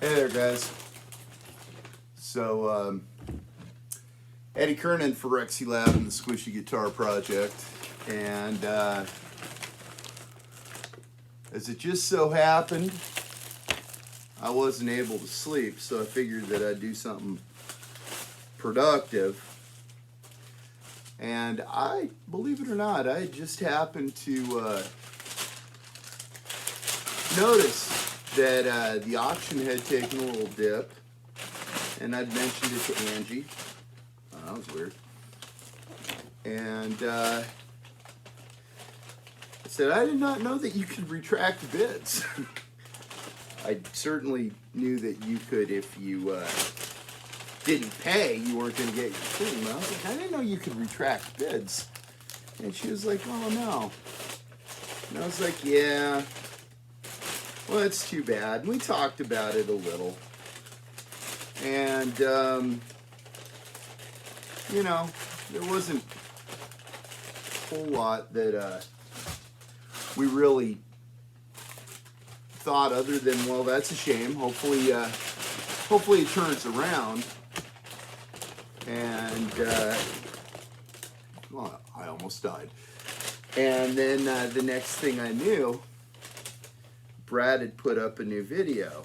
Hey there, guys. So, Eddie Kernan for Rexylab and the Squishy Guitar Project. And as it just so happened, I wasn't able to sleep, so I figured that I'd do something productive. And I, believe it or not, I just happened to notice that the auction had taken a little dip, and I'd mentioned it to Angie. Oh, that was weird. And I said, I did not know that you could retract bids. I certainly knew that you could if you didn't pay, you weren't going to get your thing. But I was like, I didn't know you could retract bids. And she was like, oh no. And I was like, yeah. Well, it's too bad. And we talked about it a little. And, you know, there wasn't a whole lot that we really thought other than, well, that's a shame. Hopefully it turns around. And, well, I almost died. And then the next thing I knew, Brad had put up a new video.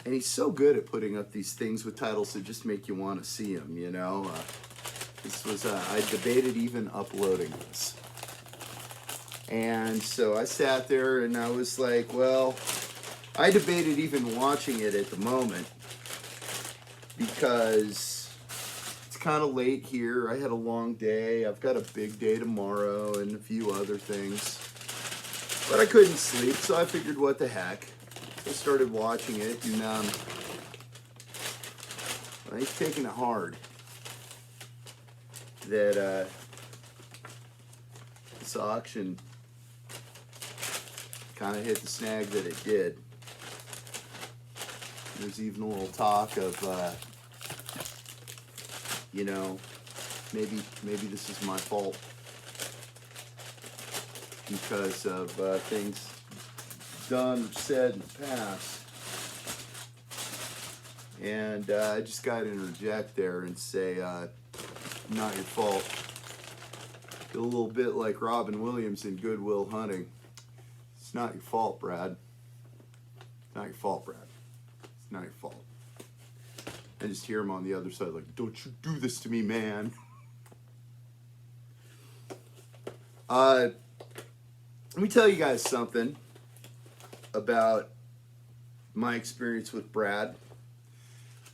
And he's so good at putting up these things with titles that just make you want to see them, you know. This was, I debated even uploading this. And so I sat there and I was like, well, I debated even watching it at the moment because it's kind of late here. I had a long day. I've got a big day tomorrow and a few other things. But I couldn't sleep, so I figured, what the heck. I started watching it, and well, he's taking it hard that this auction kind of hit the snag that it did. There's even a little talk of, you know, maybe this is my fault because of things done or said in the past. And I just got to interject there and say, not your fault. A little bit like Robin Williams in Good Will Hunting. It's not your fault, Brad. It's not your fault, Brad. It's not your fault. I just hear him on the other side like, don't you do this to me, man. Let me tell you guys something about my experience with Brad.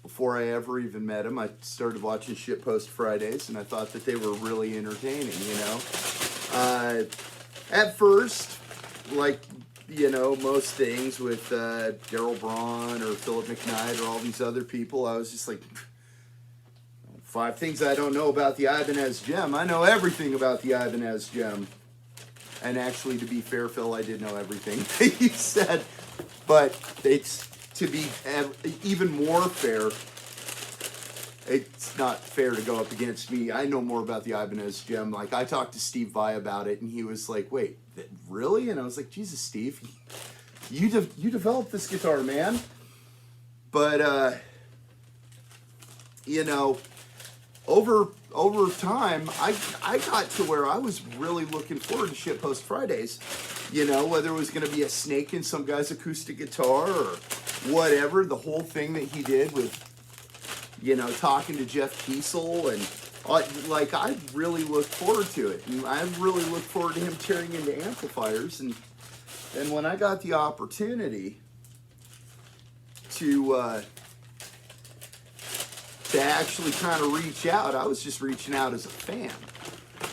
Before I ever even met him, I started watching Shitpost Fridays, and I thought that they were really entertaining, you know. At first, like, you know, most things with Daryl Braun or Philip McKnight or all these other people, I was just like, 5 things I don't know about the Ibanez Gem. I know everything about the Ibanez Gem. And actually, to be fair, Phil, I did know everything that you said. But it's, to be even more fair, it's not fair to go up against me. I know more about the Ibanez Gem. Like, I talked to Steve Vai about it, and he was like, wait, really? And I was like, Jesus, Steve, you developed this guitar, man. But, you know, over time, I got to where I was really looking forward to Shitpost Fridays. You know, whether it was going to be a snake in some guy's acoustic guitar or whatever, the whole thing that he did with, you know, talking to Jeff Kiesel, and like, I really looked forward to it. And I really looked forward to him tearing into amplifiers. And then when I got the opportunity to actually kind of reach out, I was just reaching out as a fan.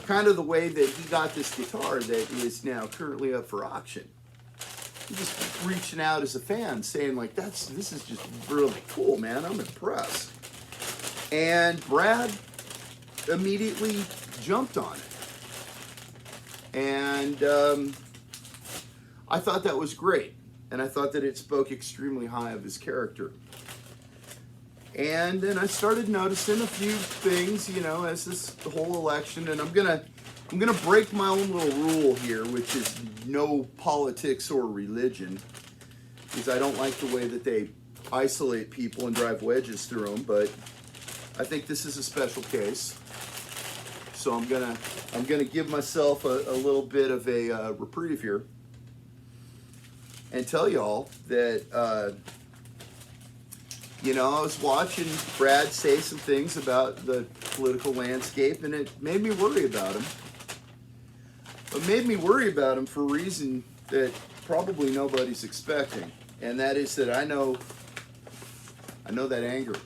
Kind of the way that he got this guitar that is now currently up for auction. He's just reaching out as a fan, saying like, this is just really cool, man. I'm impressed. And Brad immediately jumped on it. And I thought that was great. And I thought that it spoke extremely high of his character. And then I started noticing a few things, you know, as this whole election, and I'm gonna break my own little rule here, which is no politics or religion. because I don't like the way that they isolate people and drive wedges through them, but I think this is a special case. So I'm gonna give myself a little bit of a reprieve here and tell y'all that you know, I was watching Brad say some things about the political landscape, and it made me worry about him. It made me worry about him for a reason that probably nobody's expecting, and that is that I know that anger,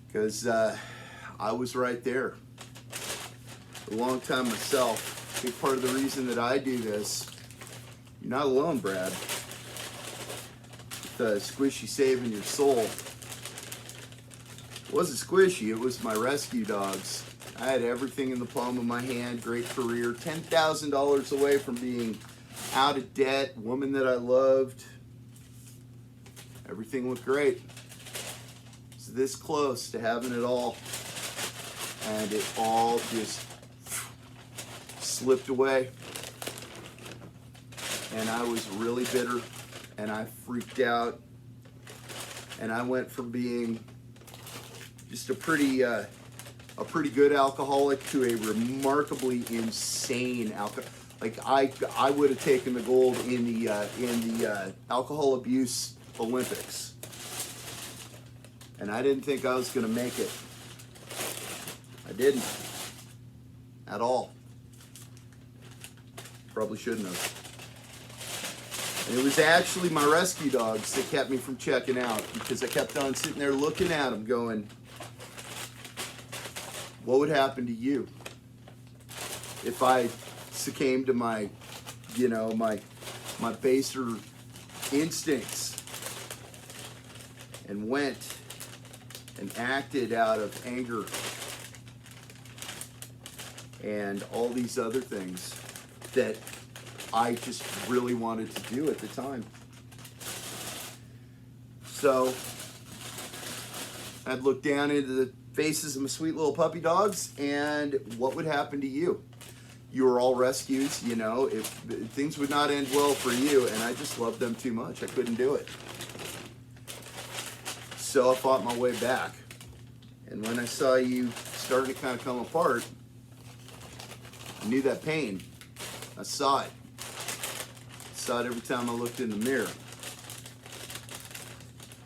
because I was right there a long time myself. Big part of the reason that I do this. You're not alone, Brad. With the squishy saving your soul. It wasn't squishy, it was my rescue dogs. I had everything in the palm of my hand, great career, $10,000 away from being out of debt, woman that I loved. Everything looked great. It's this close to having it all. And it all just slipped away. And I was really bitter. And I freaked out. And I went from being just a pretty good alcoholic to a remarkably insane alcoholic. Like I would have taken the gold in the alcohol abuse Olympics. And I didn't think I was going to make it. I didn't. At all. Probably shouldn't have. And it was actually my rescue dogs that kept me from checking out, because I kept on sitting there looking at them going, what would happen to you if I succumbed to my, you know, my baser instincts and went and acted out of anger and all these other things that I just really wanted to do at the time. So I'd look down into the faces of my sweet little puppy dogs, and what would happen to you? You were all rescues, you know, if things would not end well for you, and I just loved them too much. I couldn't do it. So I fought my way back. And when I saw you starting to kind of come apart, I knew that pain. I saw it. I saw it every time I looked in the mirror.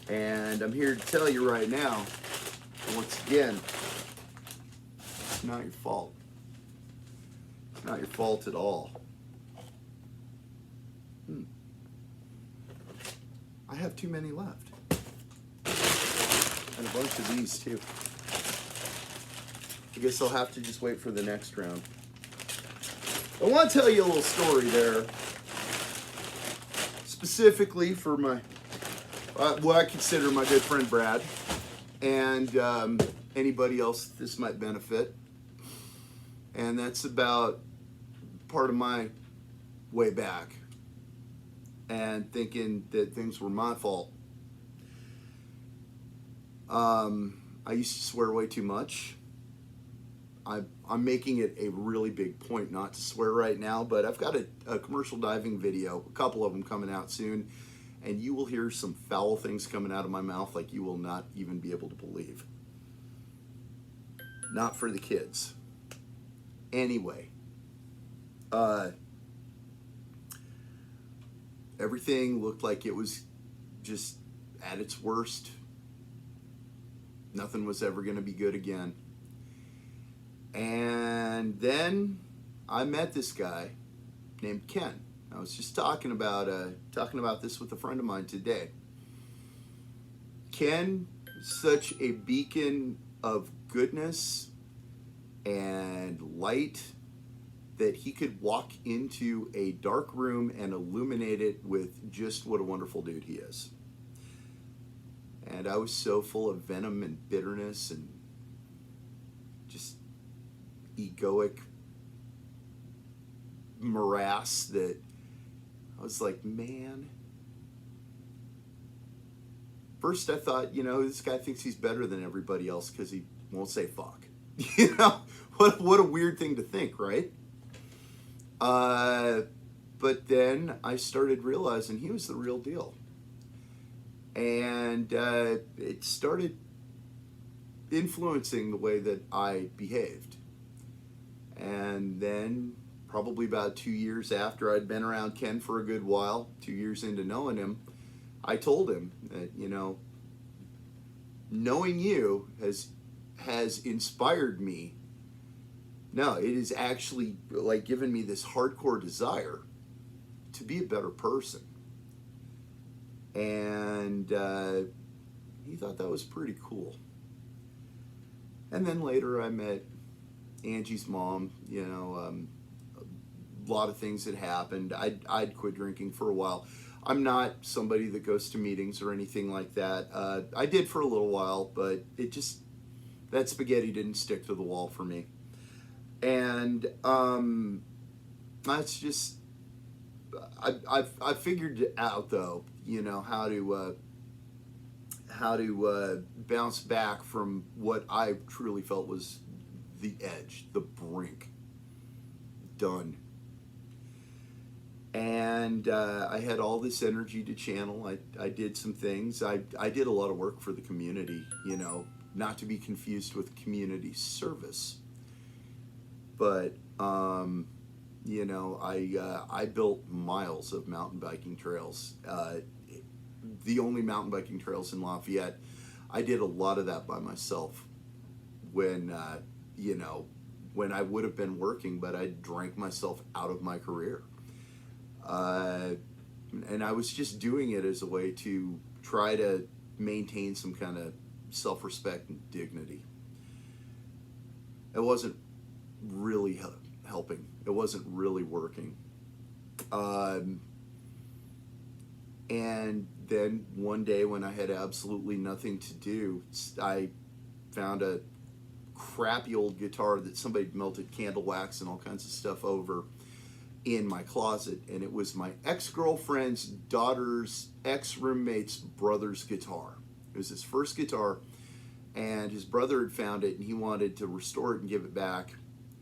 And I'm here to tell you right now, once again, it's not your fault. It's not your fault at all. I have too many left. And a bunch of these too. I guess I'll have to just wait for the next round. I want to tell you a little story there. Specifically for my, what I consider my good friend Brad. And anybody else this might benefit. And that's about part of my way back and thinking that things were my fault. I used to swear way too much. I'm making it a really big point not to swear right now, but I've got a commercial diving video, a couple of them coming out soon, and you will hear some foul things coming out of my mouth like you will not even be able to believe. Not for the kids. Anyway, everything looked like it was just at its worst. Nothing was ever going to be good again. And then I met this guy named Ken. I was just talking about this with a friend of mine today. Ken is such a beacon of goodness and light that he could walk into a dark room and illuminate it with just what a wonderful dude he is. And I was so full of venom and bitterness and just egoic morass that I was like, man. First I thought, you know, this guy thinks he's better than everybody else because he won't say fuck. You know, what a weird thing to think, right? But then I started realizing he was the real deal. And it started influencing the way that I behaved. And then, probably about 2 years after I'd been around Ken for a good while, 2 years into knowing him, I told him that, knowing you has inspired me. No, it is actually like given me this hardcore desire to be a better person. And he thought that was pretty cool. And then later I met Angie's mom. A lot of things had happened. I'd quit drinking for a while. I'm not somebody that goes to meetings or anything like that. I did for a little while, but that spaghetti didn't stick to the wall for me. And that's just, I figured it out though, how to bounce back from what I truly felt was the edge, the brink. Done. And I had all this energy to channel. I did some things. I did a lot of work for the community, not to be confused with community service. But, I built miles of mountain biking trails. The only mountain biking trails in Lafayette. I did a lot of that by myself when I would have been working, but I drank myself out of my career. And I was just doing it as a way to try to maintain some kind of self-respect and dignity. It wasn't really helping. It wasn't really working. And then one day when I had absolutely nothing to do, I found a crappy old guitar that somebody melted candle wax and all kinds of stuff over in my closet, and it was my ex-girlfriend's daughter's ex-roommate's brother's guitar. It was his first guitar, and his brother had found it and he wanted to restore it and give it back.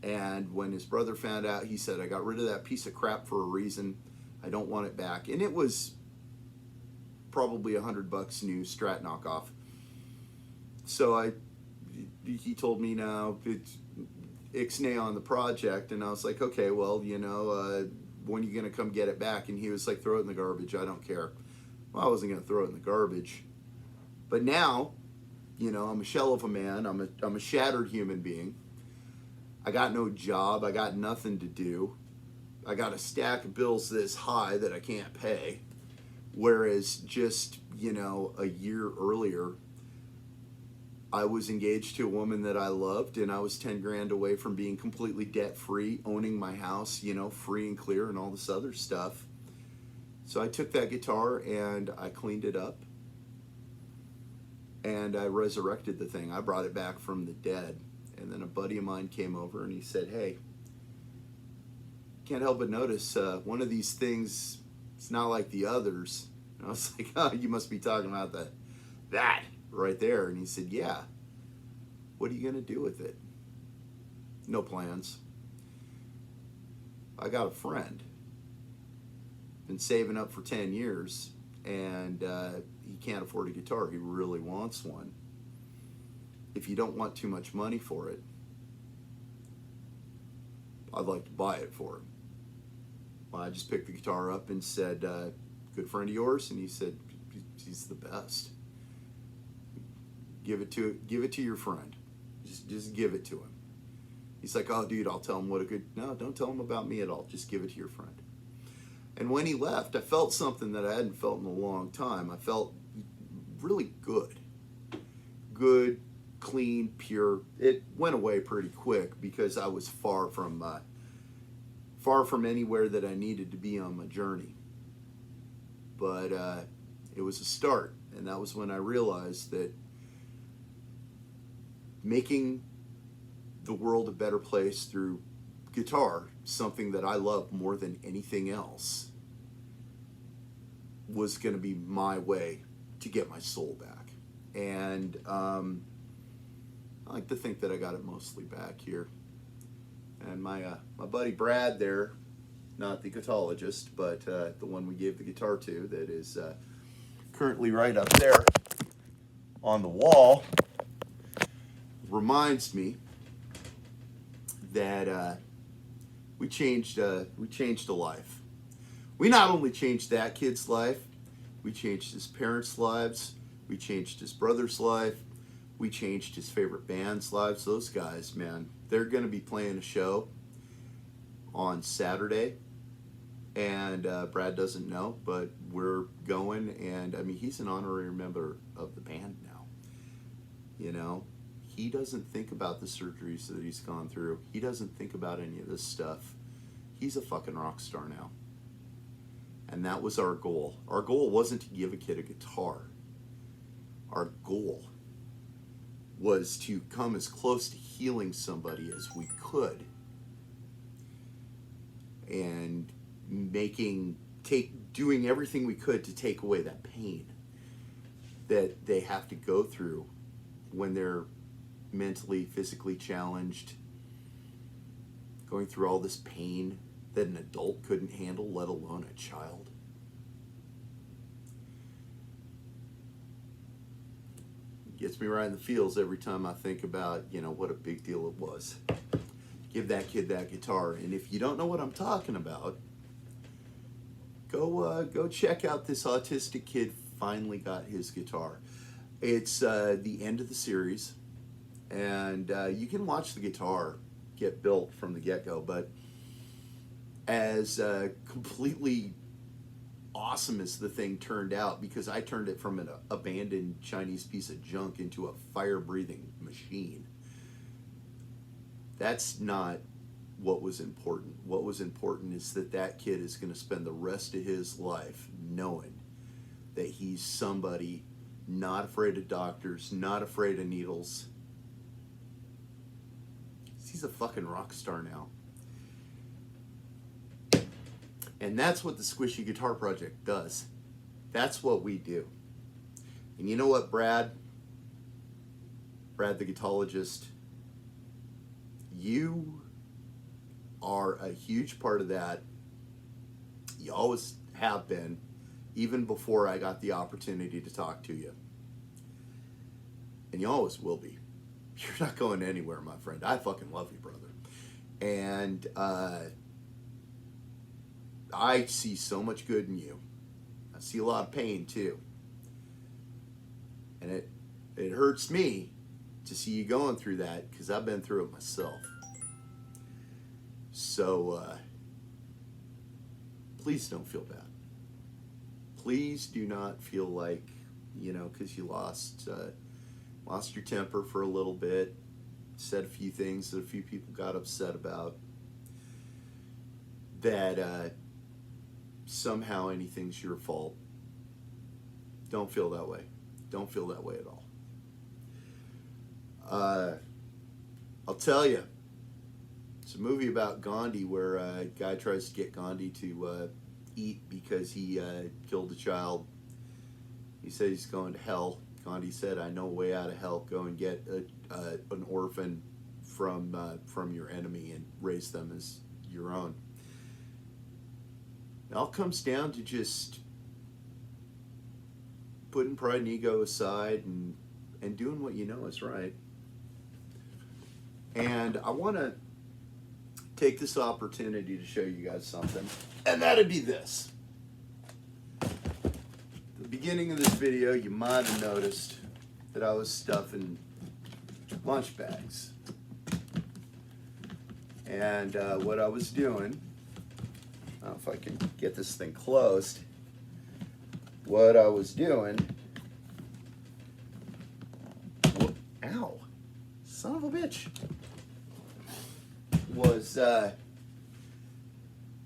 And when his brother found out, he said, I got rid of that piece of crap for a reason. I don't want it back. And it was probably $100 new Strat knockoff. So he told me, now it's ixnay on the project. And I was like, okay, well, when are you going to come get it back? And he was like, throw it in the garbage. I don't care. Well, I wasn't going to throw it in the garbage. But now, I'm a shell of a man. I'm a shattered human being. I got no job. I got nothing to do. I got a stack of bills this high that I can't pay. Whereas just, a year earlier, I was engaged to a woman that I loved, and I was 10 grand away from being completely debt free, owning my house, free and clear and all this other stuff. So I took that guitar and I cleaned it up and I resurrected the thing. I brought it back from the dead. And then a buddy of mine came over and he said, hey, can't help but notice one of these things, it's not like the others. And I was like, oh, you must be talking about that right there. And he said, yeah. What are you going to do with it? No plans. I got a friend. Been saving up for 10 years. And he can't afford a guitar. He really wants one. If you don't want too much money for it, I'd like to buy it for him. Well, I just picked the guitar up and said, good friend of yours? And he said, he's the best. Give it to your friend. Just give it to him. He's like, oh, dude, I'll tell him what a good... No, don't tell him about me at all. Just give it to your friend. And when he left, I felt something that I hadn't felt in a long time. I felt really good. Good, clean, pure. It went away pretty quick because I was far from anywhere that I needed to be on my journey. But it was a start, and that was when I realized that making the world a better place through guitar, something that I love more than anything else, was going to be my way to get my soul back. And I like to think that I got it mostly back here. And my buddy Brad there, not the Guitologist, but the one we gave the guitar to, that is currently right up there on the wall, reminds me that we changed a life. We not only changed that kid's life, we changed his parents' lives, we changed his brother's life, we changed his favorite band's lives. Those guys, man, they're going to be playing a show on Saturday, and Brad doesn't know, but we're going, and I mean, he's an honorary member of the band now. You know, he doesn't think about the surgeries that he's gone through. He doesn't think about any of this stuff. He's a fucking rock star now. And that was our goal. Our goal wasn't to give a kid a guitar. Our goal was to come as close to healing somebody as we could, and doing everything we could to take away that pain that they have to go through when they're mentally, physically challenged, going through all this pain that an adult couldn't handle, let alone a child. It gets me right in the feels every time I think about, you know, what a big deal it was. Give that kid that guitar. And if you don't know what I'm talking about, go check out this autistic kid finally got his guitar. It's the end of the series, and you can watch the guitar get built from the get-go, but as completely awesome as the thing turned out, because I turned it from an abandoned Chinese piece of junk into a fire-breathing machine, that's not what was important. What was important is that that kid is going to spend the rest of his life knowing that he's somebody not afraid of doctors, not afraid of needles. He's a fucking rock star now. And that's what the Squishy Guitar Project does. That's what we do. And you know what, Brad the Guitologist, you are a huge part of that. You always have been, even before I got the opportunity to talk to you. And you always will be. You're not going anywhere, my friend. I fucking love you, brother. And I see so much good in you. I see a lot of pain too. And it hurts me to see you going through that, because I've been through it myself. So please don't feel bad. Please do not feel like, you know, because you lost your temper for a little bit, said a few things that a few people got upset about, that somehow anything's your fault. Don't feel that way. Don't feel that way at all. I'll tell you, it's a movie about Gandhi where a guy tries to get Gandhi to eat because he killed a child. He said he's going to hell. Gandhi said, "I know a way out of hell. Go and get an orphan from your enemy and raise them as your own." It all comes down to just putting pride and ego aside and doing what you know is right. And I want to take this opportunity to show you guys something, and that'd be this. The beginning of this video, you might have noticed that I was stuffing lunch bags. And what I was doing, I don't know if I can get this thing closed. What I was doing, ow, son of a bitch, was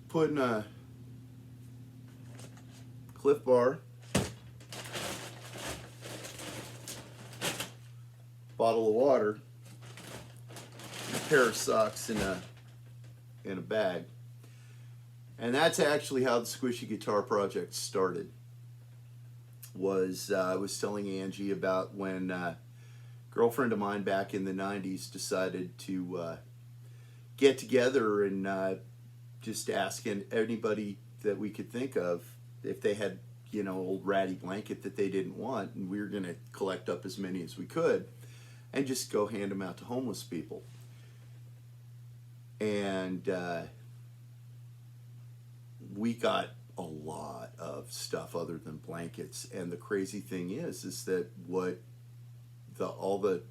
putting a Cliff Bar, bottle of water, and a pair of socks in a bag. And that's actually how the Squishy Guitar Project started. I was telling Angie about when a girlfriend of mine back in the 90s decided to get together and just asking anybody that we could think of if they had, old ratty blanket that they didn't want, and we were going to collect up as many as we could and just go hand them out to homeless people. And we got a lot of stuff other than blankets. And the crazy thing is that what all the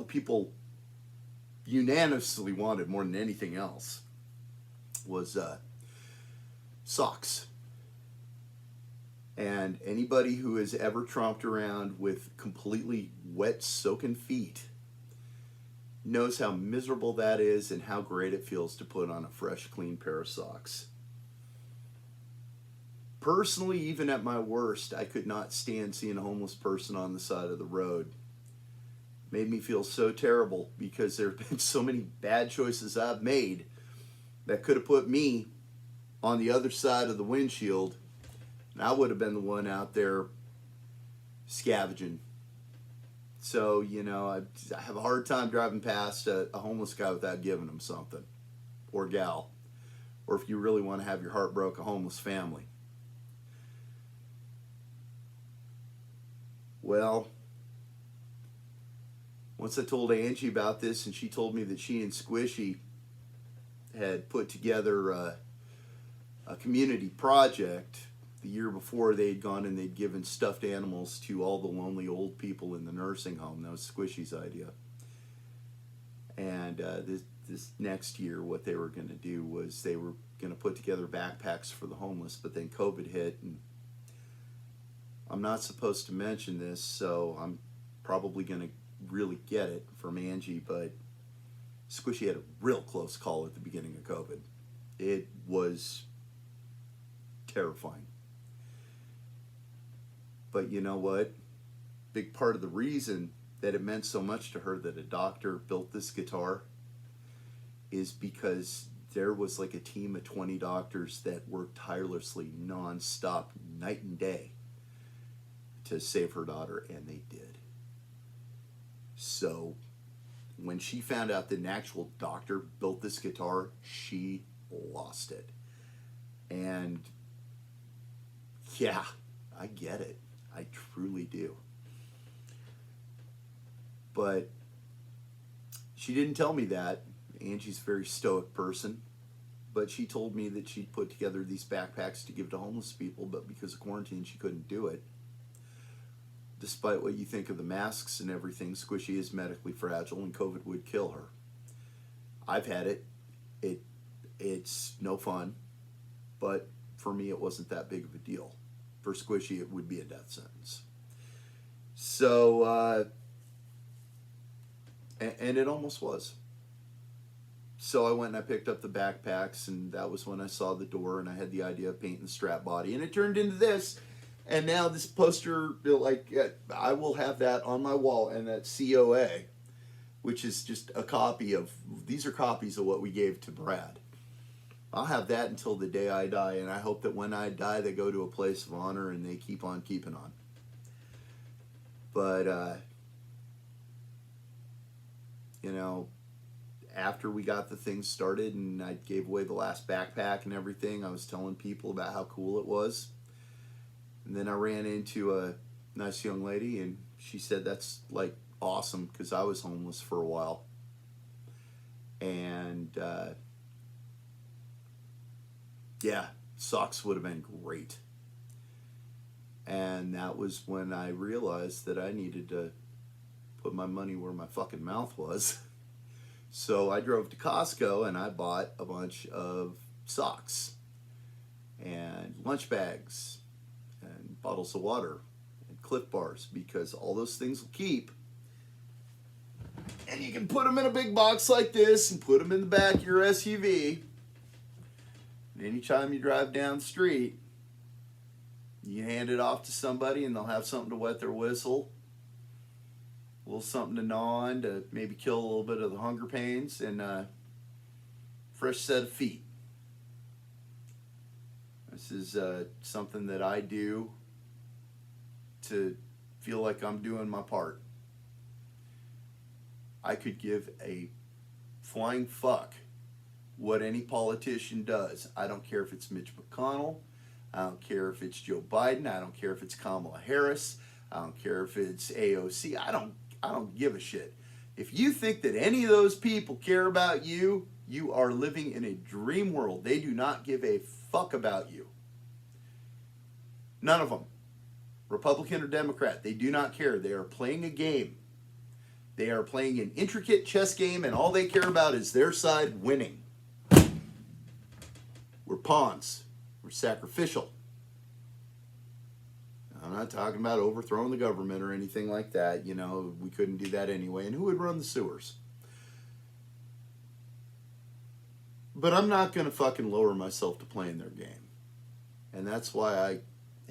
people unanimously wanted more than anything else was socks. And anybody who has ever tromped around with completely wet, soaking feet knows how miserable that is and how great it feels to put on a fresh, clean pair of socks. Personally, even at my worst, I could not stand seeing a homeless person on the side of the road. Made me feel so terrible because there have been so many bad choices I've made that could have put me on the other side of the windshield, and I would have been the one out there scavenging. So, I have a hard time driving past a homeless guy without giving him something, or gal, or if you really want to have your heart broke, a homeless family. Well, once I told Angie about this, and she told me that she and Squishy had put together a community project. The year before, they'd gone and they'd given stuffed animals to all the lonely old people in the nursing home. That was Squishy's idea. And this next year, what they were going to do was they were going to put together backpacks for the homeless, but then COVID hit, and I'm not supposed to mention this, so I'm probably going to really get it from Angie, but Squishy had a real close call at the beginning of COVID. It was terrifying. But you know what? Big part of the reason that it meant so much to her that a doctor built this guitar is because there was like a team of 20 doctors that worked tirelessly, non-stop, night and day to save her daughter, and they did. So when she found out that an actual doctor built this guitar, she lost it. And yeah, I get it. I truly do. But she didn't tell me that. Angie's a very stoic person. But she told me that she'd put together these backpacks to give to homeless people, but because of quarantine, she couldn't do it. Despite what you think of the masks and everything, Squishy is medically fragile and COVID would kill her. I've had it. It's no fun, but for me it wasn't that big of a deal. For Squishy it would be a death sentence. So, and it almost was. So I went and I picked up the backpacks, and that was when I saw the door, and I had the idea of painting the strap body, and it turned into this. And now this poster, I will have that on my wall, and that COA, which is just a copy of, these are copies of what we gave to Brad. I'll have that until the day I die, and I hope that when I die, they go to a place of honor and they keep on keeping on. But, after we got the thing started and I gave away the last backpack and everything, I was telling people about how cool it was. And then I ran into a nice young lady, and she said that's like awesome because I was homeless for a while. And yeah, socks would have been great. And that was when I realized that I needed to put my money where my fucking mouth was. So I drove to Costco and I bought a bunch of socks and lunch bags and bottles of water and Cliff Bars, because all those things will keep. And you can put them in a big box like this and put them in the back of your SUV. And anytime you drive down the street, you hand it off to somebody and they'll have something to wet their whistle, a little something to gnaw on to maybe kill a little bit of the hunger pains, and a fresh set of feet. This is something that I do to feel like I'm doing my part. I could give a flying fuck what any politician does. I don't care if it's Mitch McConnell. I don't care if it's Joe Biden. I don't care if it's Kamala Harris. I don't care if it's AOC. I don't give a shit. If you think that any of those people care about you, you are living in a dream world. They do not give a fuck about you. None of them. Republican or Democrat, they do not care. They are playing a game. They are playing an intricate chess game, and all they care about is their side winning. We're pawns. We're sacrificial. I'm not talking about overthrowing the government or anything like that. You know, we couldn't do that anyway. And who would run the sewers? But I'm not going to fucking lower myself to playing their game. And that's why I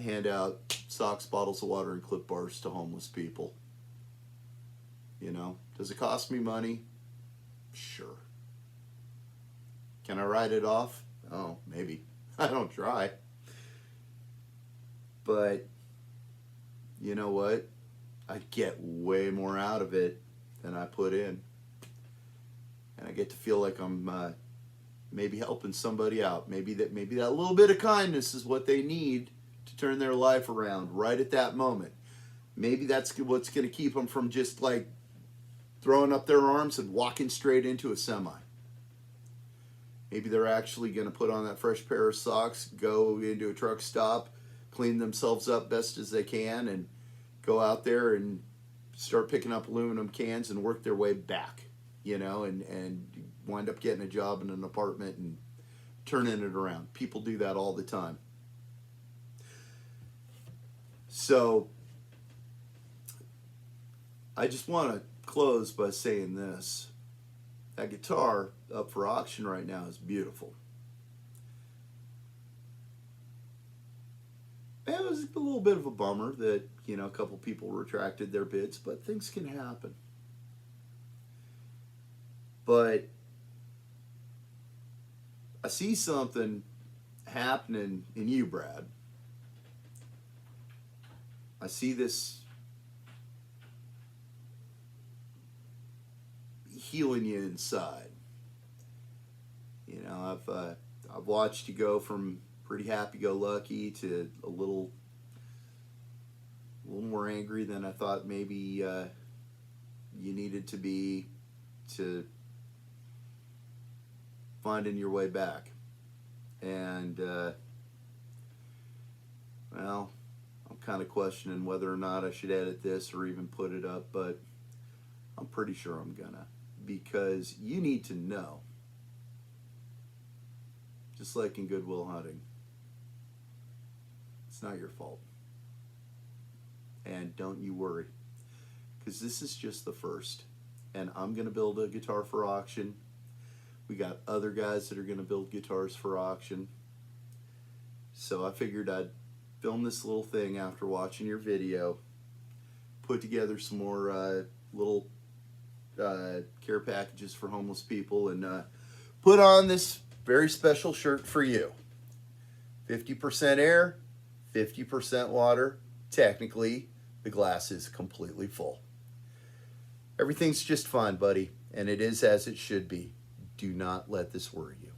hand out socks, bottles of water, and clip bars to homeless people. You know, does it cost me money? Sure. Can I write it off? Oh, maybe. I don't try. But, you know what? I get way more out of it than I put in. And I get to feel like I'm maybe helping somebody out. Maybe that little bit of kindness is what they need to turn their life around right at that moment. Maybe that's what's going to keep them from just like throwing up their arms and walking straight into a semi. Maybe they're actually going to put on that fresh pair of socks, go into a truck stop, clean themselves up best as they can, and go out there and start picking up aluminum cans and work their way back, you know, and wind up getting a job in an apartment and turning it around. People do that all the time. So I just want to close by saying this. That guitar up for auction right now is beautiful. It was a little bit of a bummer that, you know, a couple people retracted their bids, but things can happen. But I see something happening in you, Brad. I see this healing you inside. You know, I've watched you go from pretty happy-go-lucky to a little more angry than I thought maybe you needed to be to finding your way back. And well, I'm kind of questioning whether or not I should edit this or even put it up, but I'm pretty sure I'm gonna, because you need to know, just like in Good Will Hunting, it's not your fault. And don't you worry, because this is just the first. And I'm going to build a guitar for auction. We got other guys that are going to build guitars for auction. So I figured I'd film this little thing after watching your video, put together some more little care packages for homeless people, and put on this very special shirt for you. 50% air, 50% water. Technically, the glass is completely full. Everything's just fine, buddy, and it is as it should be. Do not let this worry you.